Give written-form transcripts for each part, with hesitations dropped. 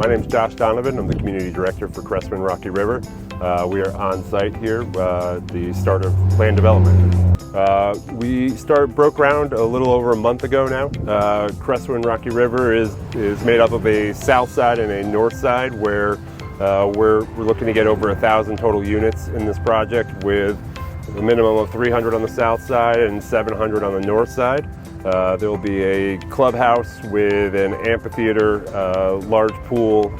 My name is Josh Donovan. I'm the Community Director for Crestwood Rocky River. We are on site here, the start of land development. We broke ground a little over a month ago now. Crestwood Rocky River is made up of a south side and a north side where we're looking to get over 1,000 total units in this project, with a minimum of 300 on the south side and 700 on the north side. There will be a clubhouse with an amphitheater, large pool,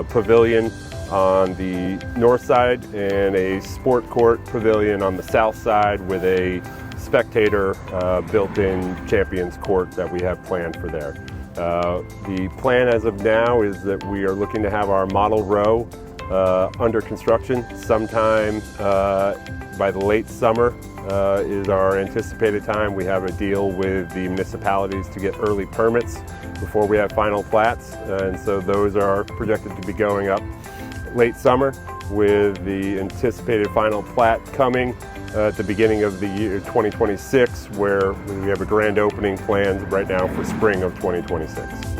pavilion on the north side, and a sport court pavilion on the south side with a spectator built-in Champions Court that we have planned for there. The plan as of now is that we are looking to have our model row under construction sometime by the late summer is our anticipated time. We have a deal with the municipalities to get early permits before we have final plats, and so those are projected to be going up late summer, with the anticipated final plat coming at the beginning of the year 2026, where we have a grand opening planned right now for spring of 2026.